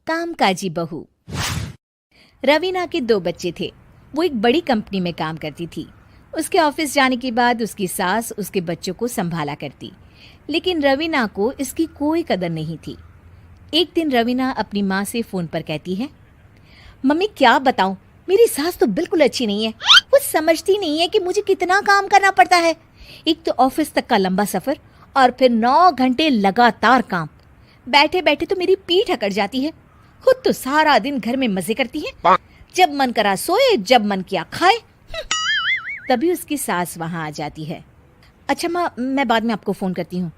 कामकाजी बहू। रवीना के 2 बच्चे थे। वो एक बड़ी कंपनी में काम करती थी। उसके ऑफिस जाने के बाद उसकी सास उसके बच्चों को संभाला करती, लेकिन रवीना को इसकी कोई कदर नहीं थी। एक दिन रवीना अपनी माँ से फोन पर कहती है, मम्मी क्या बताऊं, मेरी सास तो बिल्कुल अच्छी नहीं है। वो समझती नहीं है कि मुझे कितना काम करना पड़ता है। एक तो ऑफिस तक का लंबा सफर और फिर 9 घंटे लगातार काम। बैठे बैठे तो मेरी पीठ अकड़ जाती है। खुद तो सारा दिन घर में मजे करती है, जब मन करा सोए, जब मन किया खाए। तभी उसकी सास वहां आ जाती है। अच्छा माँ, मैं बाद में आपको फोन करती हूँ।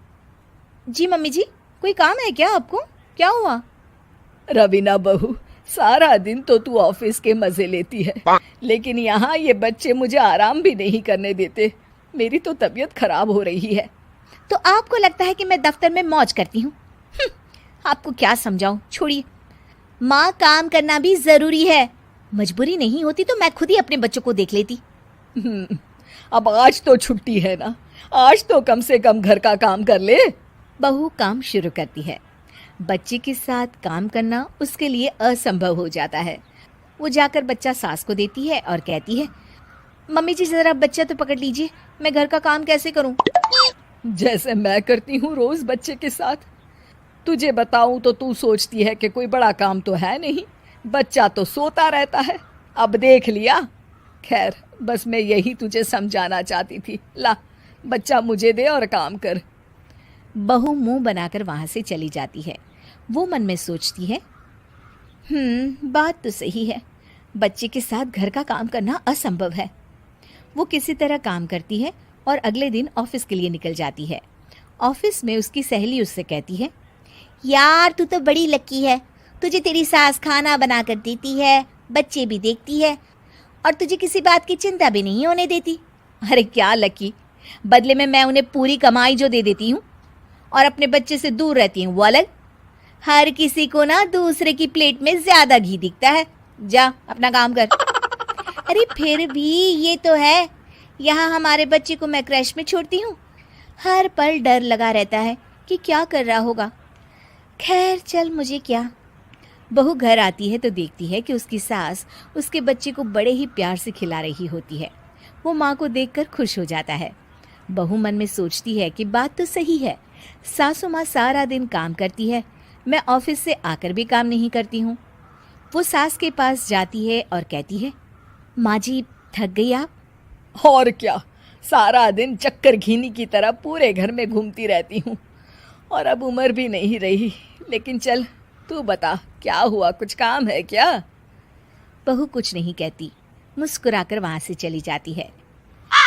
जी मम्मी जी, कोई काम है क्या आपको? क्या हुआ? रवीना बहू, सारा दिन तो तू ऑफिस के मजे लेती है, लेकिन यहाँ ये बच्चे मुझे आराम भी नहीं करने देते। मेरी तो तबीयत खराब हो रही है। तो आपको लगता है कि मैं दफ्तर में मौज करती हूँ? आपको क्या समझाऊं, छोड़िए। माँ, काम करना भी जरूरी है। मजबूरी नहीं होती तो मैं खुद ही अपने बच्चों को देख लेती। अब आज तो छुट्टी है ना, आज तो कम से कम घर का काम कर ले। बहू काम शुरू करती है। बच्चे के साथ काम करना उसके लिए असंभव हो जाता है। वो जाकर बच्चा सास को देती है और कहती है, मम्मी जी जरा बच्चा तो पकड़ लीजिए, मैं घर का काम कैसे करूं? जैसे मैं करती हूँ रोज बच्चे के साथ। तुझे बताऊं तो तू सोचती है कि कोई बड़ा काम तो है नहीं, बच्चा तो सोता रहता है। अब देख लिया। खैर, बस मैं यही तुझे समझाना चाहती थी। ला, बच्चा मुझे दे और काम कर। बहू मुंह बनाकर वहां से चली जाती है। वो मन में सोचती है, बात तो सही है, बच्चे के साथ घर का काम करना असंभव है। वो किसी तरह काम करती है और अगले दिन ऑफिस के लिए निकल जाती है। ऑफिस में उसकी सहेली उससे कहती है, यार तू तो बड़ी लकी है, तुझे तेरी सास खाना बना कर देती है, बच्चे भी देखती है और तुझे किसी बात की चिंता भी नहीं होने देती। अरे क्या लकी, बदले में मैं उन्हें पूरी कमाई जो दे देती हूँ और अपने बच्चे से दूर रहती हूँ वो अलग। हर किसी को ना दूसरे की प्लेट में ज्यादा घी दिखता है। जा अपना काम कर। अरे फिर भी ये तो है, यहाँ हमारे बच्चे को मैं क्रैश में छोड़ती हूँ, हर पल डर लगा रहता है कि क्या कर रहा होगा। खैर चल, मुझे क्या। बहू घर आती है तो देखती है कि उसकी सास उसके बच्चे को बड़े ही प्यार से खिला रही होती है। वो माँ को देखकर खुश हो जाता है। बहू मन में सोचती है कि बात तो सही है, सासू माँ सारा दिन काम करती है, मैं ऑफिस से आकर भी काम नहीं करती हूँ। वो सास के पास जाती है और कहती है, माँ जी थक गई आप? और क्या, सारा दिन चक्कर घीनी की तरह पूरे घर में घूमती रहती हूँ और अब उम्र भी नहीं रही। लेकिन चल तू बता, क्या हुआ, कुछ काम है क्या? बहू कुछ नहीं कहती, मुस्कुराकर वहां से चली जाती है।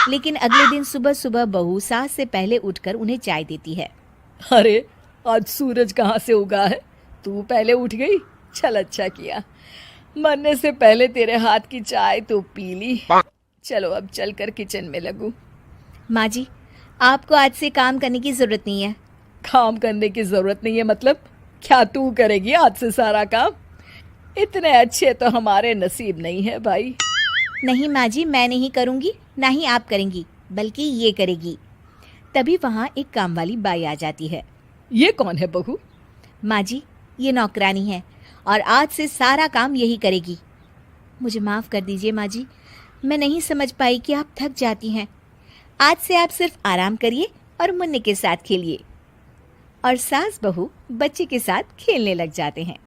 लेकिन अगले दिन सुबह सुबह बहू सास से पहले उठकर उन्हें चाय देती है। अरे आज सूरज कहाँ से उगा है, तू पहले उठ गई। चल अच्छा किया, मरने से पहले तेरे हाथ की चाय तो पी ली। चलो अब चलकर किचन में लगूं। माँ जी, आपको आज से काम करने की जरूरत नहीं है। काम करने की जरूरत नहीं है मतलब? क्या तू करेगी आज से सारा काम? इतने अच्छे तो हमारे नसीब नहीं है भाई। नहीं माँ जी, मैं नहीं करूँगी, ना ही आप करेंगी, बल्कि ये करेगी। तभी वहाँ एक काम वाली बाई आ जाती है। ये कौन है बहू? माँ जी, ये नौकरानी है और आज से सारा काम यही करेगी। मुझे माफ़ कर दीजिए माँ जी, मैं नहीं समझ पाई कि आप थक जाती हैं। आज से आप सिर्फ आराम करिए और मुन्ने के साथ खेलिए। और सास बहू बच्चे के साथ खेलने लग जाते हैं।